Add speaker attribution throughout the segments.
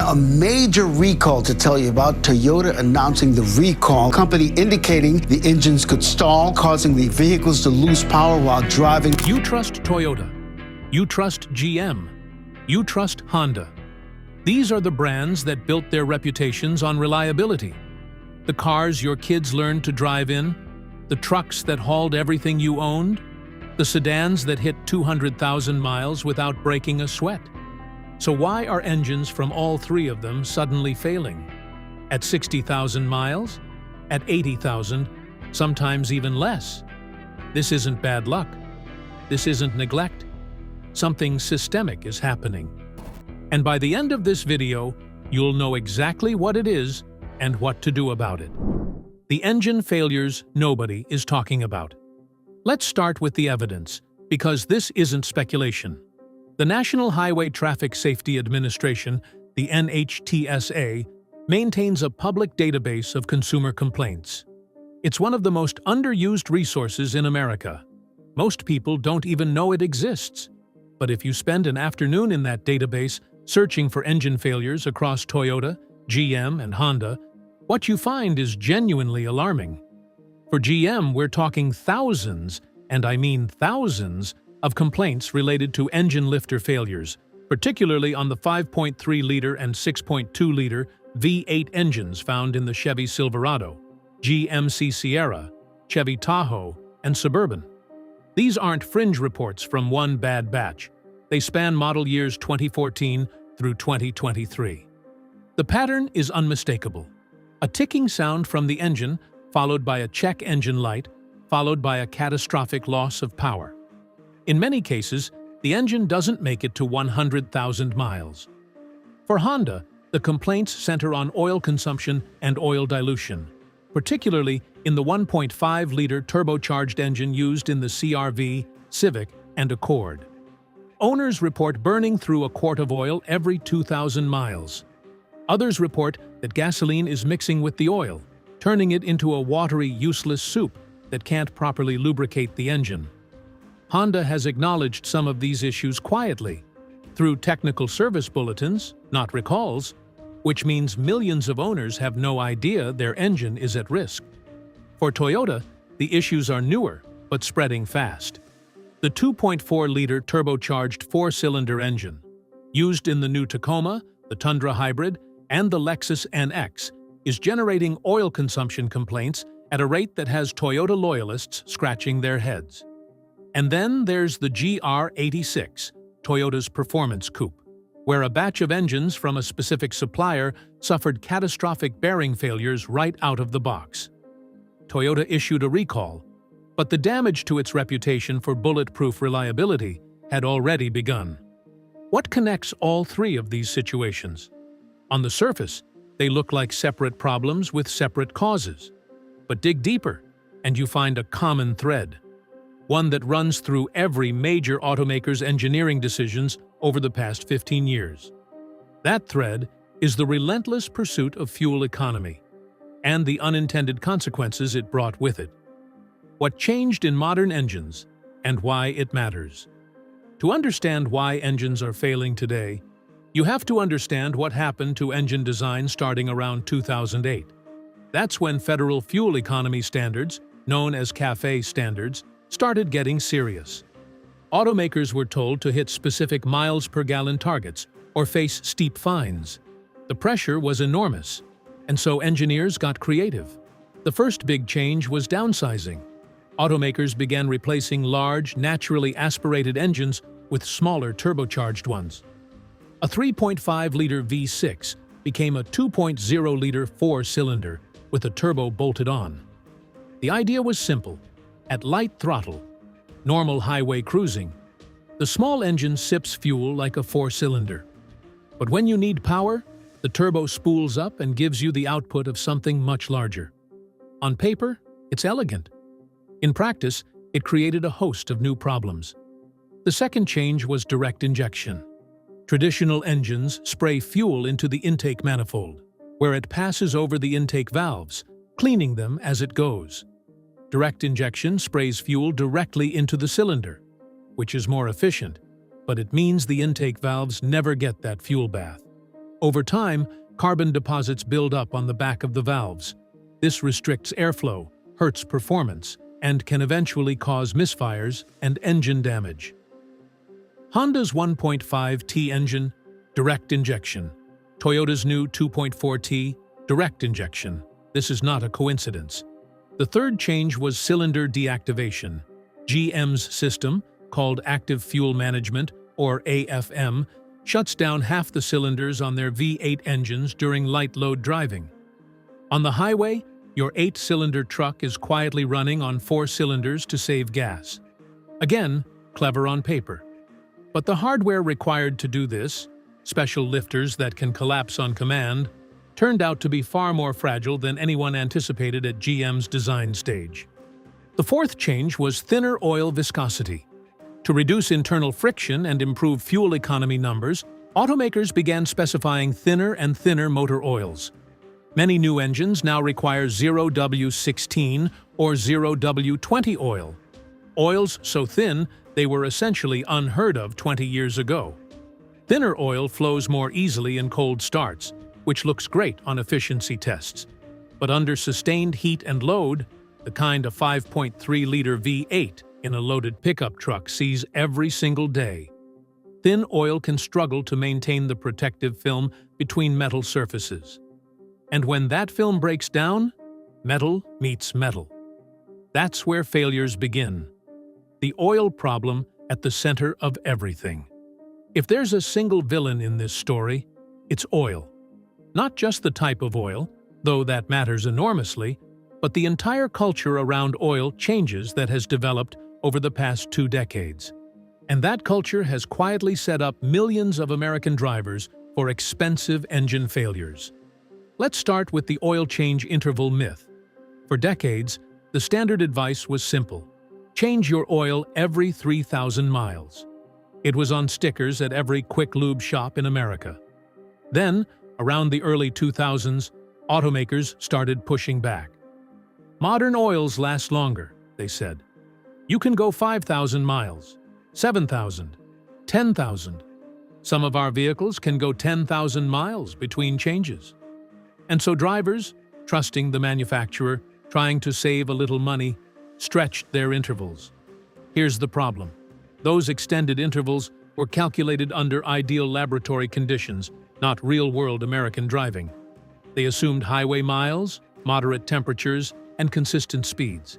Speaker 1: A major recall to tell you about. Toyota announcing the recall. Company indicating the engines could stall, causing the vehicles to lose power while driving.
Speaker 2: You trust Toyota. You trust GM. You trust Honda. These are the brands that built their reputations on reliability. The cars your kids learned to drive in, the trucks that hauled everything you owned, the sedans that hit 200,000 miles without breaking a sweat. So why are engines from all three of them suddenly failing? At 60,000 miles? At 80,000? Sometimes even less? This isn't bad luck. This isn't neglect. Something systemic is happening. And by the end of this video, you'll know exactly what it is and what to do about it. The engine failures nobody is talking about. Let's start with the evidence, because this isn't speculation. The National Highway Traffic Safety Administration, the NHTSA, maintains a public database of consumer complaints. It's one of the most underused resources in America. Most people don't even know it exists. But if you spend an afternoon in that database searching for engine failures across Toyota, GM, and Honda, what you find is genuinely alarming. For GM, we're talking thousands, and I mean thousands, of complaints related to engine lifter failures, particularly on the 5.3-liter and 6.2-liter V8 engines found in the Chevy Silverado, GMC Sierra, Chevy Tahoe, and Suburban. These aren't fringe reports from one bad batch. They span model years 2014 through 2023. The pattern is unmistakable. A ticking sound from the engine, followed by a check engine light, followed by a catastrophic loss of power. In many cases, the engine doesn't make it to 100,000 miles. For Honda, the complaints center on oil consumption and oil dilution, particularly in the 1.5-liter turbocharged engine used in the CR-V, Civic, and Accord. Owners report burning through a quart of oil every 2,000 miles. Others report that gasoline is mixing with the oil, turning it into a watery, useless soup that can't properly lubricate the engine. Honda has acknowledged some of these issues quietly, through technical service bulletins, not recalls, which means millions of owners have no idea their engine is at risk. For Toyota, the issues are newer, but spreading fast. The 2.4-liter turbocharged four-cylinder engine, used in the new Tacoma, the Tundra Hybrid, and the Lexus NX, is generating oil consumption complaints at a rate that has Toyota loyalists scratching their heads. And then there's the GR86, Toyota's performance coupe, where a batch of engines from a specific supplier suffered catastrophic bearing failures right out of the box. Toyota issued a recall, but the damage to its reputation for bulletproof reliability had already begun. What connects all three of these situations? On the surface, they look like separate problems with separate causes. But dig deeper, and you find a common thread. One that runs through every major automaker's engineering decisions over the past 15 years. That thread is the relentless pursuit of fuel economy and the unintended consequences it brought with it. What changed in modern engines and why it matters. To understand why engines are failing today, you have to understand what happened to engine design starting around 2008. That's when federal fuel economy standards, known as CAFE standards, started getting serious. Automakers were told to hit specific miles per gallon targets or face steep fines. The pressure was enormous, and so engineers got creative. The first big change was downsizing. Automakers began replacing large, naturally aspirated engines with smaller turbocharged ones. A 3.5-liter V6 became a 2.0-liter four-cylinder with a turbo bolted on. The idea was simple. At light throttle, normal highway cruising, the small engine sips fuel like a four-cylinder. But when you need power, the turbo spools up and gives you the output of something much larger. On paper, it's elegant. In practice, it created a host of new problems. The second change was direct injection. Traditional engines spray fuel into the intake manifold, where it passes over the intake valves, cleaning them as it goes. Direct injection sprays fuel directly into the cylinder, which is more efficient, but it means the intake valves never get that fuel bath. Over time, carbon deposits build up on the back of the valves. This restricts airflow, hurts performance, and can eventually cause misfires and engine damage. Honda's 1.5T engine, direct injection. Toyota's new 2.4T, direct injection. This is not a coincidence. The third change was cylinder deactivation. GM's system, called Active Fuel Management, or AFM, shuts down half the cylinders on their V8 engines during light load driving. On the highway, your 8-cylinder truck is quietly running on 4 cylinders to save gas. Again, clever on paper. But the hardware required to do this, special lifters that can collapse on command, turned out to be far more fragile than anyone anticipated at GM's design stage. The fourth change was thinner oil viscosity. To reduce internal friction and improve fuel economy numbers, automakers began specifying thinner and thinner motor oils. Many new engines now require 0W16 or 0W20 oil. Oils so thin they were essentially unheard of 20 years ago. Thinner oil flows more easily in cold starts, which looks great on efficiency tests. But under sustained heat and load, the kind a 5.3-liter V8 in a loaded pickup truck sees every single day, thin oil can struggle to maintain the protective film between metal surfaces. And when that film breaks down, metal meets metal. That's where failures begin. The oil problem at the center of everything. If there's a single villain in this story, it's oil. Not just the type of oil, though that matters enormously, but the entire culture around oil changes that has developed over the past 2 decades. And that culture has quietly set up millions of American drivers for expensive engine failures. Let's start with the oil change interval myth. For decades, the standard advice was simple: change your oil every 3,000 miles. It was on stickers at every quick lube shop in America. Then, around the early 2000s, automakers started pushing back. Modern oils last longer, they said. You can go 5,000 miles, 7,000, 10,000. Some of our vehicles can go 10,000 miles between changes. And so drivers, trusting the manufacturer, trying to save a little money, stretched their intervals. Here's the problem. Those extended intervals were calculated under ideal laboratory conditions, not real-world American driving. They assumed highway miles, moderate temperatures, and consistent speeds.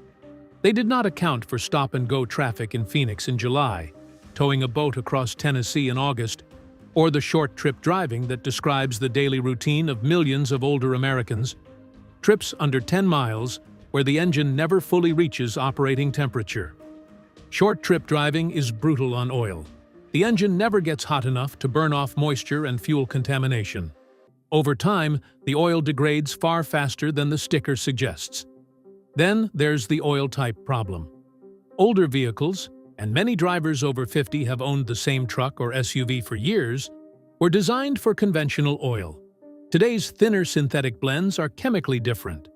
Speaker 2: They did not account for stop-and-go traffic in Phoenix in July, towing a boat across Tennessee in August, or the short-trip driving that describes the daily routine of millions of older Americans, trips under 10 miles where the engine never fully reaches operating temperature. Short-trip driving is brutal on oil. The engine never gets hot enough to burn off moisture and fuel contamination. Over time, the oil degrades far faster than the sticker suggests. Then there's the oil type problem. Older vehicles, and many drivers over 50 have owned the same truck or SUV for years, were designed for conventional oil. Today's thinner synthetic blends are chemically different.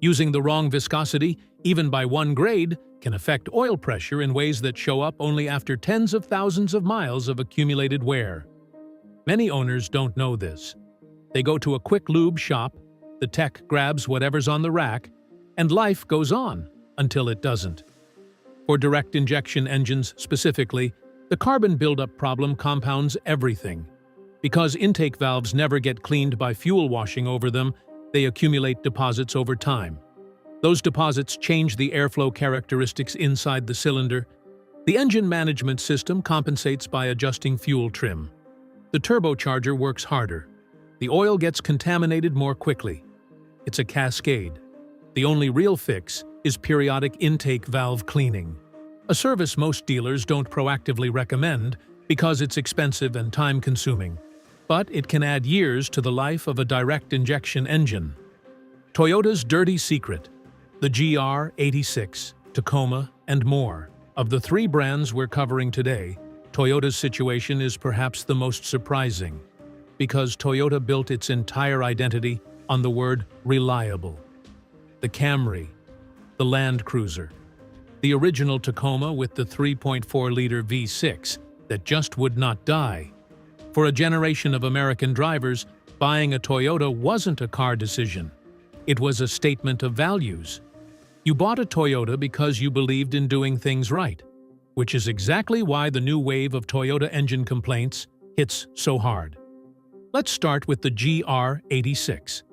Speaker 2: Using the wrong viscosity, even by 1 grade, can affect oil pressure in ways that show up only after tens of thousands of miles of accumulated wear. Many owners don't know this. They go to a quick lube shop, the tech grabs whatever's on the rack, and life goes on until it doesn't. For direct injection engines specifically, the carbon buildup problem compounds everything. Because intake valves never get cleaned by fuel washing over them, they accumulate deposits over time. Those deposits change the airflow characteristics inside the cylinder. The engine management system compensates by adjusting fuel trim. The turbocharger works harder. The oil gets contaminated more quickly. It's a cascade. The only real fix is periodic intake valve cleaning, a service most dealers don't proactively recommend because it's expensive and time-consuming, but it can add years to the life of a direct injection engine. Toyota's dirty secret: the GR86, Tacoma, and more. Of the 3 brands we're covering today, Toyota's situation is perhaps the most surprising, because Toyota built its entire identity on the word reliable. The Camry, the Land Cruiser, the original Tacoma with the 3.4-liter V6 that just would not die. For a generation of American drivers, buying a Toyota wasn't a car decision. It was a statement of values. You bought a Toyota because you believed in doing things right, which is exactly why the new wave of Toyota engine complaints hits so hard. Let's start with the GR86.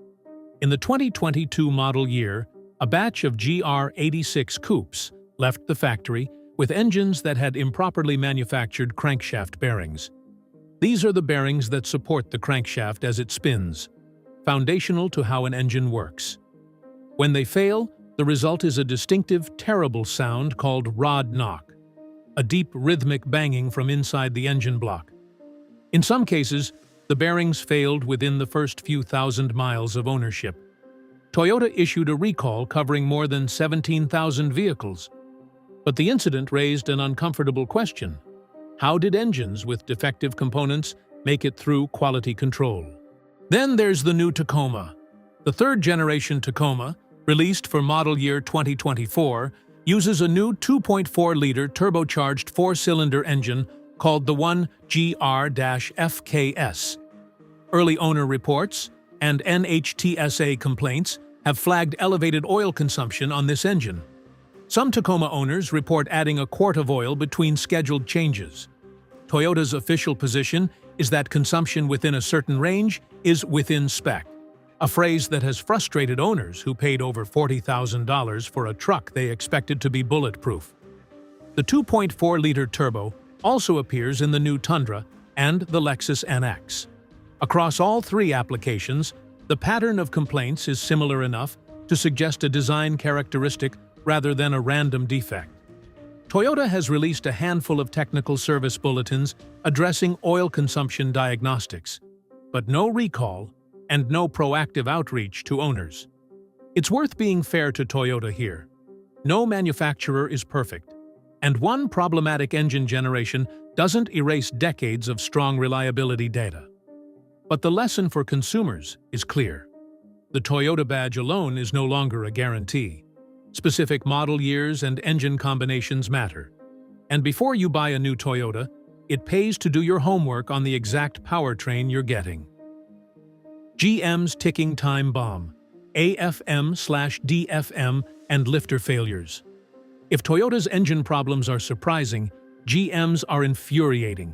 Speaker 2: In the 2022 model year, a batch of GR86 coupes left the factory with engines that had improperly manufactured crankshaft bearings. These are the bearings that support the crankshaft as it spins, foundational to how an engine works. When they fail, the result is a distinctive, terrible sound called rod knock, a deep rhythmic banging from inside the engine block. In some cases, the bearings failed within the first few thousand miles of ownership. Toyota issued a recall covering more than 17,000 vehicles. But the incident raised an uncomfortable question. How did engines with defective components make it through quality control? Then there's the new Tacoma. The third-generation Tacoma, released for model year 2024, uses a new 2.4-liter turbocharged four-cylinder engine called the 1GR-FKS. Early owner reports and NHTSA complaints have flagged elevated oil consumption on this engine. Some Tacoma owners report adding a quart of oil between scheduled changes. Toyota's official position is that consumption within a certain range is within spec, a phrase that has frustrated owners who paid over $40,000 for a truck they expected to be bulletproof. The 2.4-liter turbo also appears in the new Tundra and the Lexus NX. Across all three applications, the pattern of complaints is similar enough to suggest a design characteristic rather than a random defect. Toyota has released a handful of technical service bulletins addressing oil consumption diagnostics, but no recall and no proactive outreach to owners. It's worth being fair to Toyota here. No manufacturer is perfect, and one problematic engine generation doesn't erase decades of strong reliability data. But the lesson for consumers is clear. The Toyota badge alone is no longer a guarantee. Specific model years and engine combinations matter. And before you buy a new Toyota, it pays to do your homework on the exact powertrain you're getting. GM's ticking time bomb, AFM/DFM, and lifter failures. If Toyota's engine problems are surprising, GM's are infuriating,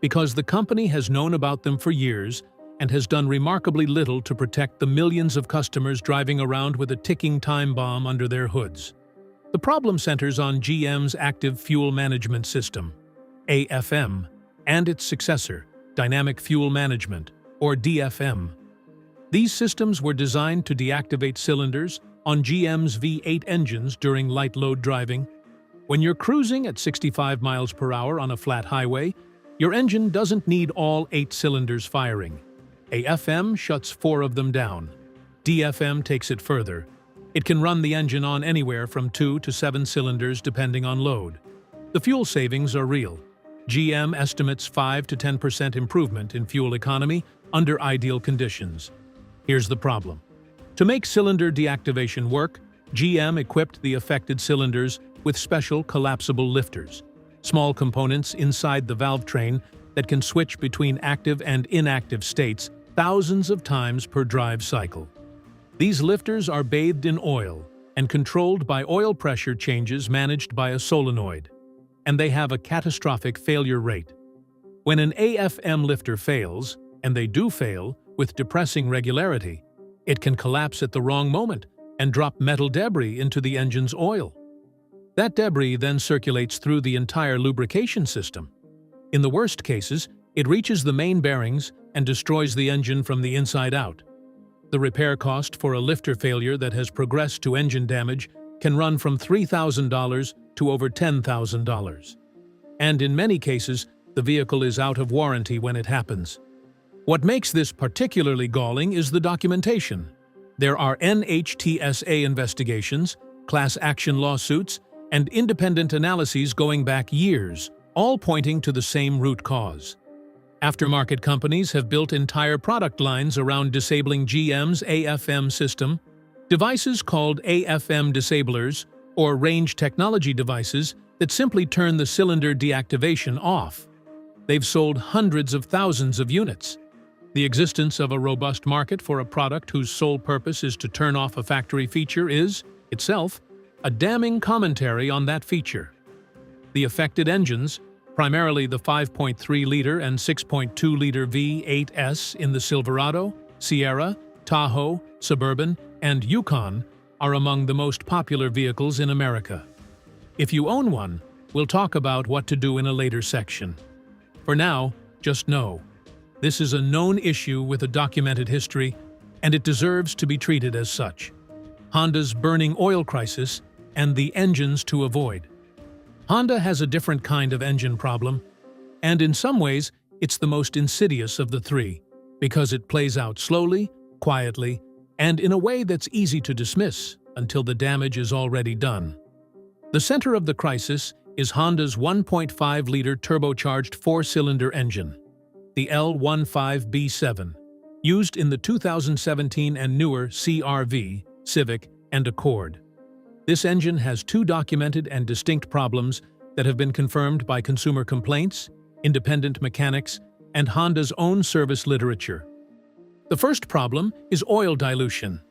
Speaker 2: because the company has known about them for years and has done remarkably little to protect the millions of customers driving around with a ticking time bomb under their hoods. The problem centers on GM's Active Fuel Management System, AFM, and its successor, Dynamic Fuel Management, or DFM. These systems were designed to deactivate cylinders on GM's V8 engines during light load driving. When you're cruising at 65 miles per hour on a flat highway, your engine doesn't need all 8 cylinders firing. AFM shuts 4 of them down. DFM takes it further. It can run the engine on anywhere from 2 to 7 cylinders depending on load. The fuel savings are real. GM estimates 5 to 10% improvement in fuel economy under ideal conditions. Here's the problem. To make cylinder deactivation work, GM equipped the affected cylinders with special collapsible lifters, small components inside the valve train that can switch between active and inactive states thousands of times per drive cycle. These lifters are bathed in oil and controlled by oil pressure changes managed by a solenoid, and they have a catastrophic failure rate. When an AFM lifter fails, and they do fail with depressing regularity, it can collapse at the wrong moment and drop metal debris into the engine's oil. That debris then circulates through the entire lubrication system. In the worst cases, it reaches the main bearings and destroys the engine from the inside out. The repair cost for a lifter failure that has progressed to engine damage can run from $3,000 to over $10,000. And in many cases, the vehicle is out of warranty when it happens. What makes this particularly galling is the documentation. There are NHTSA investigations, class action lawsuits, and independent analyses going back years, all pointing to the same root cause. Aftermarket companies have built entire product lines around disabling GM's AFM system. Devices called AFM disablers, or range technology devices, that simply turn the cylinder deactivation off. They've sold hundreds of thousands of units. The existence of a robust market for a product whose sole purpose is to turn off a factory feature is, itself, a damning commentary on that feature. The affected engines, primarily the 5.3-liter and 6.2-liter V8S in the Silverado, Sierra, Tahoe, Suburban, and Yukon, are among the most popular vehicles in America. If you own one, we'll talk about what to do in a later section. For now, just know, this is a known issue with a documented history, and it deserves to be treated as such. Honda's burning oil crisis and the engines to avoid. Honda has a different kind of engine problem, and in some ways, it's the most insidious of the three, because it plays out slowly, quietly, and in a way that's easy to dismiss until the damage is already done. The center of the crisis is Honda's 1.5-liter turbocharged four-cylinder engine, the L15B7, used in the 2017 and newer CR-V, Civic, and Accord. This engine has two documented and distinct problems that have been confirmed by consumer complaints, independent mechanics, and Honda's own service literature. The first problem is oil dilution.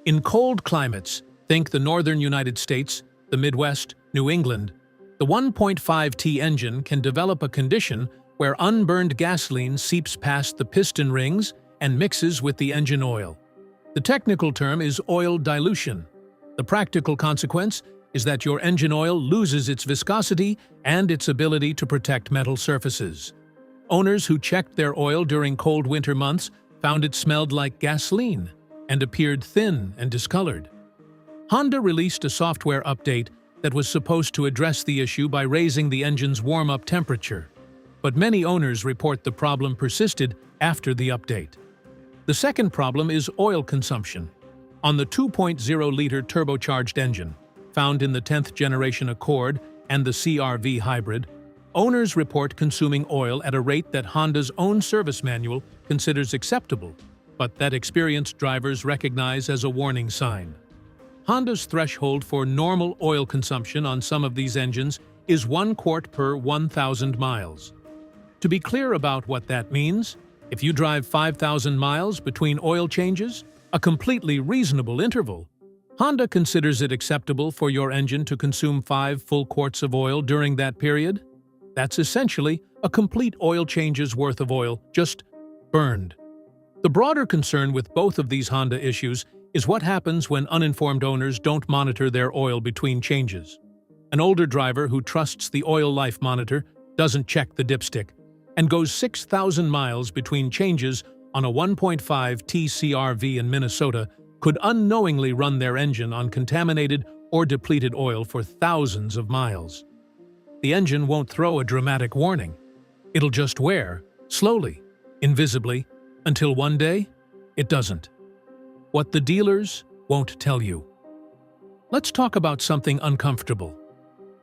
Speaker 2: In cold climates, think the northern United States, the Midwest, New England, the 1.5T engine can develop a condition where unburned gasoline seeps past the piston rings and mixes with the engine oil. The technical term is oil dilution. The practical consequence is that your engine oil loses its viscosity and its ability to protect metal surfaces. Owners who checked their oil during cold winter months found it smelled like gasoline and appeared thin and discolored. Honda released a software update that was supposed to address the issue by raising the engine's warm-up temperature, but many owners report the problem persisted after the update. The second problem is oil consumption. On the 2.0-liter turbocharged engine, found in the 10th generation Accord and the CR-V hybrid, owners report consuming oil at a rate that Honda's own service manual considers acceptable, but that experienced drivers recognize as a warning sign. Honda's threshold for normal oil consumption on some of these engines is 1 quart per 1,000 miles. To be clear about what that means, if you drive 5,000 miles between oil changes, a completely reasonable interval, Honda considers it acceptable for your engine to consume 5 full quarts of oil during that period. That's essentially a complete oil change's worth of oil just burned. The broader concern with both of these Honda issues is what happens when uninformed owners don't monitor their oil between changes. An older driver who trusts the oil life monitor doesn't check the dipstick and goes 6,000 miles between changes on a 1.5T CR-V in Minnesota could unknowingly run their engine on contaminated or depleted oil for thousands of miles. The engine won't throw a dramatic warning. It'll just wear, slowly, invisibly, until one day, it doesn't. What the dealers won't tell you. Let's talk about something uncomfortable.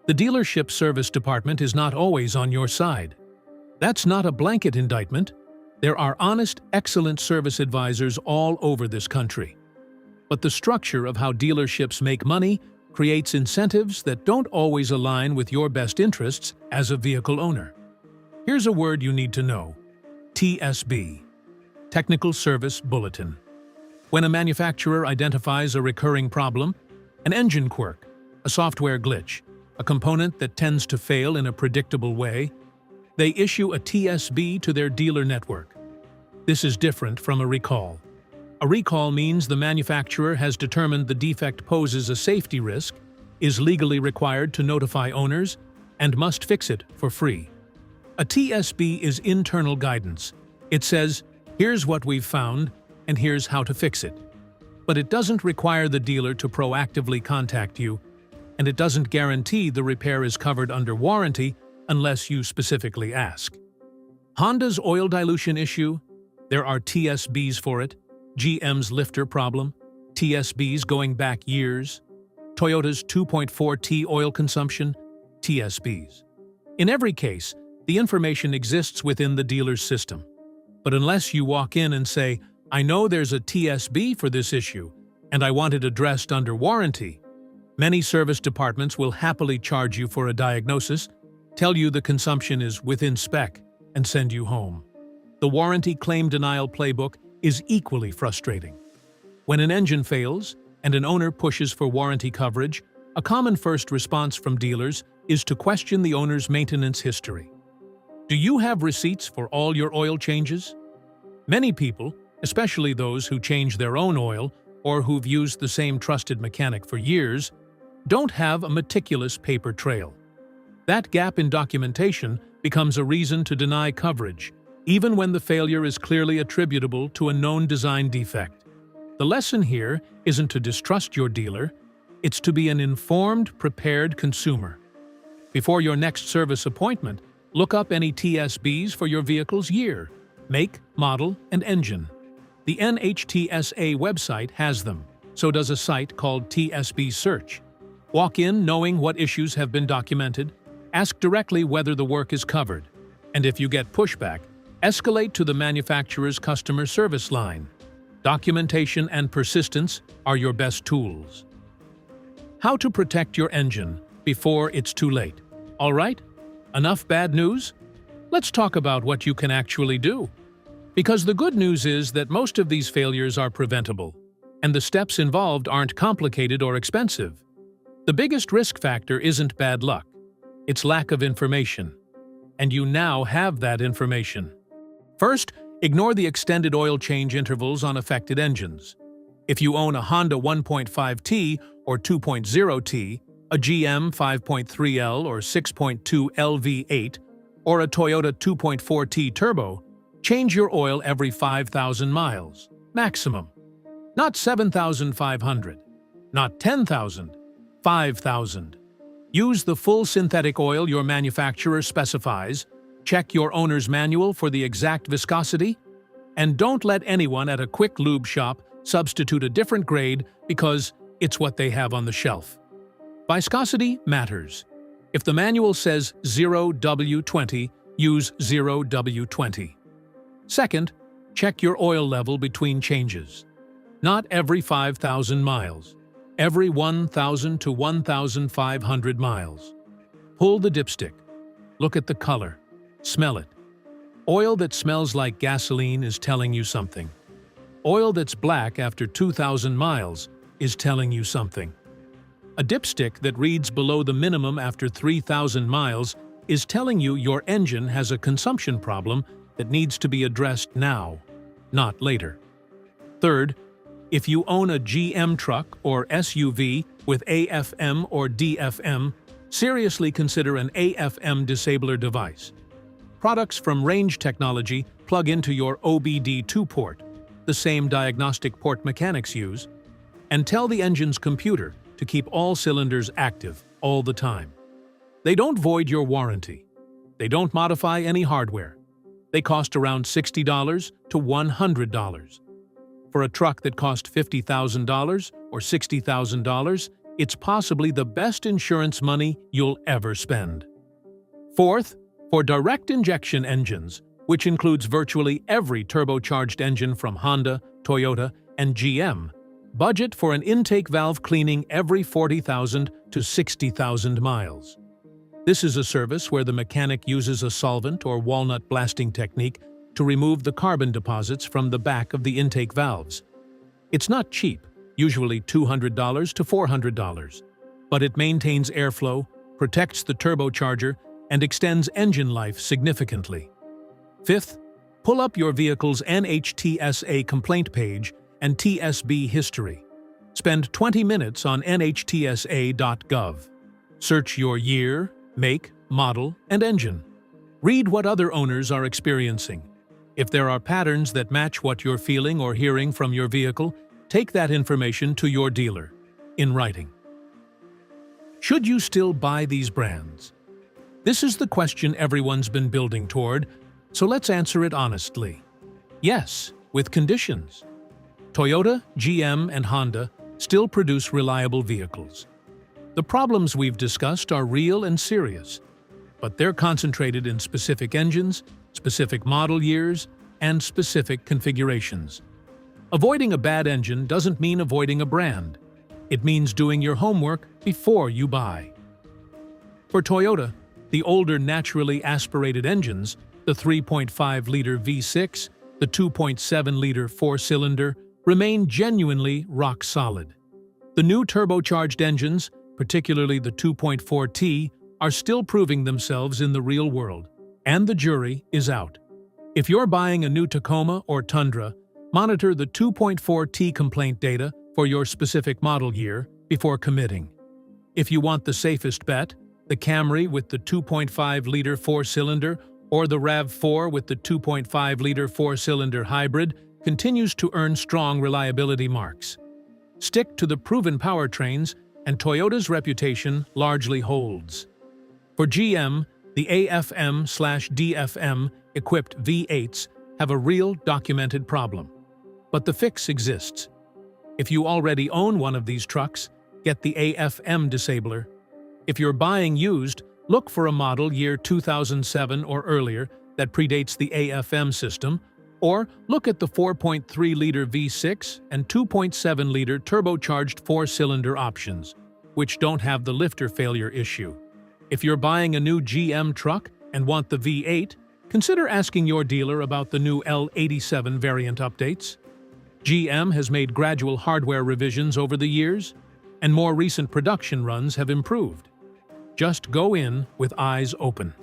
Speaker 2: The dealership service department is not always on your side. That's not a blanket indictment. There are honest, excellent service advisors all over this country. But the structure of how dealerships make money creates incentives that don't always align with your best interests as a vehicle owner. Here's a word you need to know. TSB. Technical Service Bulletin. When a manufacturer identifies a recurring problem, an engine quirk, a software glitch, a component that tends to fail in a predictable way, they issue a TSB to their dealer network. This is different from a recall. A recall means the manufacturer has determined the defect poses a safety risk, is legally required to notify owners, and must fix it for free. A TSB is internal guidance. It says, here's what we've found, and here's how to fix it. But it doesn't require the dealer to proactively contact you, and it doesn't guarantee the repair is covered under warranty unless you specifically ask. Honda's oil dilution issue? There are TSBs for it. GM's lifter problem? TSBs going back years. Toyota's 2.4T oil consumption? TSBs. In every case, the information exists within the dealer's system. But unless you walk in and say, I know there's a TSB for this issue, and I want it addressed under warranty, many service departments will happily charge you for a diagnosis, tell you the consumption is within spec, and send you home. the warranty claim denial playbook is equally frustrating. When an engine fails and an owner pushes for warranty coverage, a common first response from dealers is to question the owner's maintenance history. Do you have receipts for all your oil changes? Many people, especially those who change their own oil or who've used the same trusted mechanic for years, don't have a meticulous paper trail. That gap in documentation becomes a reason to deny coverage, even when the failure is clearly attributable to a known design defect. The lesson here isn't to distrust your dealer, it's to be an informed, prepared consumer. Before your next service appointment, look up any TSBs for your vehicle's year, make, model, and engine. The NHTSA website has them, so does a site called TSB Search. Walk in knowing what issues have been documented, ask directly whether the work is covered, and if you get pushback, escalate to the manufacturer's customer service line. Documentation and persistence are your best tools. How to protect your engine before it's too late. All right? Enough bad news? Let's talk about what you can actually do. Because the good news is that most of these failures are preventable, and the steps involved aren't complicated or expensive. The biggest risk factor isn't bad luck, it's lack of information. And you now have that information. First, ignore the extended oil change intervals on affected engines. If you own a Honda 1.5T or 2.0T, a GM 5.3L or 6.2L V8, or a Toyota 2.4T Turbo, change your oil every 5,000 miles, maximum. Not 7,500, not 10,000, 5,000. Use the full synthetic oil your manufacturer specifies, check your owner's manual for the exact viscosity, and don't let anyone at a quick lube shop substitute a different grade because it's what they have on the shelf. Viscosity matters. If the manual says 0W20, use 0W20. Second, check your oil level between changes. Not every 5,000 miles, every 1,000 to 1,500 miles. Pull the dipstick. Look at the color. Smell it. Oil that smells like gasoline is telling you something. Oil that's black after 2,000 miles is telling you something. A dipstick that reads below the minimum after 3,000 miles is telling you your engine has a consumption problem that needs to be addressed now, not later. Third, if you own a GM truck or SUV with AFM or DFM, seriously consider an AFM disabler device. Products from Range Technology plug into your OBD2 port, the same diagnostic port mechanics use, and tell the engine's computer to keep all cylinders active all the time. They don't void your warranty. They don't modify any hardware. They cost around $60 to $100. For a truck that cost $50,000 or $60,000, it's possibly the best insurance money you'll ever spend. Fourth, for direct injection engines, which includes virtually every turbocharged engine from Honda, Toyota, and GM, budget for an intake valve cleaning every 40,000 to 60,000 miles. This is a service where the mechanic uses a solvent or walnut blasting technique to remove the carbon deposits from the back of the intake valves. It's not cheap, usually $200 to $400, but it maintains airflow, protects the turbocharger, and extends engine life significantly. Fifth, pull up your vehicle's NHTSA complaint page and TSB history. Spend 20 minutes on nhtsa.gov. Search your year, make, model, and engine. Read what other owners are experiencing. If there are patterns that match what you're feeling or hearing from your vehicle, take that information to your dealer, in writing. Should you still buy these brands? This is the question everyone's been building toward, so let's answer it honestly. Yes, with conditions. Toyota, GM, and Honda still produce reliable vehicles. The problems we've discussed are real and serious, but they're concentrated in specific engines, specific model years, and specific configurations. Avoiding a bad engine doesn't mean avoiding a brand. It means doing your homework before you buy. For Toyota, the older naturally aspirated engines The 3.5-liter V6, the 2.7-liter four-cylinder, remain genuinely rock solid. The new turbocharged engines, particularly the 2.4T, are still proving themselves in the real world, and the jury is out. If you're buying a new Tacoma or Tundra, monitor the 2.4T complaint data for your specific model year before committing. If you want the safest bet, the Camry with the 2.5-liter four-cylinder or the RAV4 with the 2.5-liter four-cylinder hybrid continues to earn strong reliability marks. Stick to the proven powertrains, and Toyota's reputation largely holds. For GM, the AFM/DFM equipped V8s have a real documented problem. But the fix exists. If you already own one of these trucks, get the AFM disabler. If you're buying used, look for a model year 2007 or earlier that predates the AFM system, or look at the 4.3-liter V6 and 2.7-liter turbocharged four-cylinder options, which don't have the lifter failure issue. If you're buying a new GM truck and want the V8, consider asking your dealer about the new L87 variant updates. GM has made gradual hardware revisions over the years, and more recent production runs have improved. Just go in with eyes open.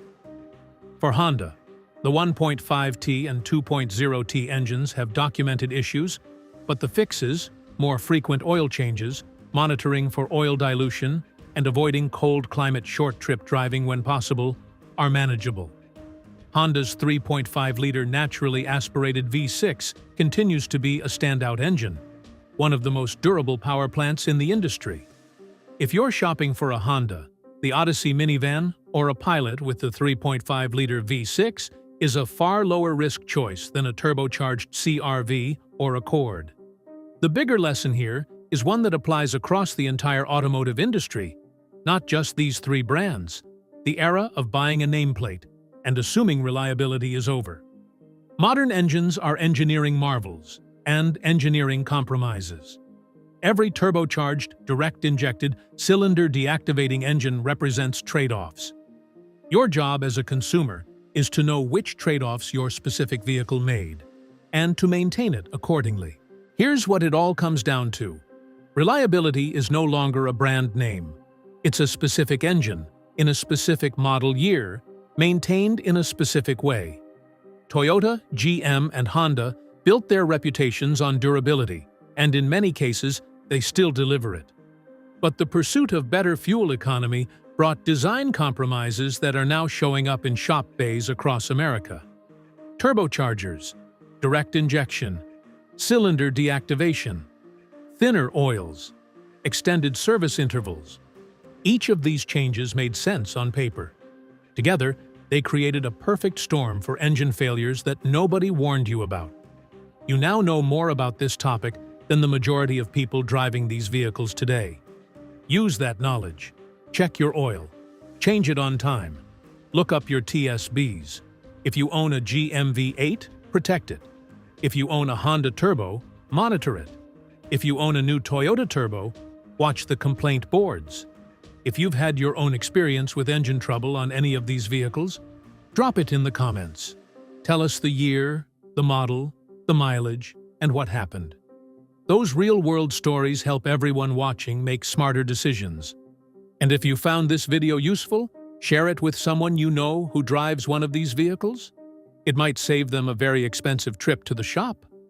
Speaker 2: For Honda, the 1.5T and 2.0T engines have documented issues, but the fixes, more frequent oil changes, monitoring for oil dilution, and avoiding cold climate short-trip driving when possible, are manageable. Honda's 3.5-liter naturally aspirated V6 continues to be a standout engine, one of the most durable power plants in the industry. If you're shopping for a Honda, the Odyssey minivan, or a Pilot with the 3.5-liter V6 is a far lower risk choice than a turbocharged CR-V or Accord. The bigger lesson here is one that applies across the entire automotive industry, not just these three brands. The era of buying a nameplate and assuming reliability is over. Modern engines are engineering marvels and engineering compromises. Every turbocharged, direct-injected, cylinder deactivating engine represents trade-offs. Your job as a consumer is to know which trade-offs your specific vehicle made, and to maintain it accordingly. Here's what it all comes down to. Reliability is no longer a brand name. It's a specific engine, in a specific model year, maintained in a specific way. Toyota, GM, and Honda built their reputations on durability, and in many cases, they still deliver it. But the pursuit of better fuel economy brought design compromises that are now showing up in shop bays across America. Turbochargers, direct injection, cylinder deactivation, thinner oils, extended service intervals. Each of these changes made sense on paper. Together, they created a perfect storm for engine failures that nobody warned you about. You now know more about this topic than the majority of people driving these vehicles today. Use that knowledge. Check your oil. Change it on time. Look up your TSBs. If you own a GM V8, protect it. If you own a Honda Turbo, monitor it. If you own a new Toyota Turbo, watch the complaint boards. If you've had your own experience with engine trouble on any of these vehicles, drop it in the comments. Tell us the year, the model, the mileage, and what happened. Those real-world stories help everyone watching make smarter decisions. And if you found this video useful, share it with someone you know who drives one of these vehicles. It might save them a very expensive trip to the shop.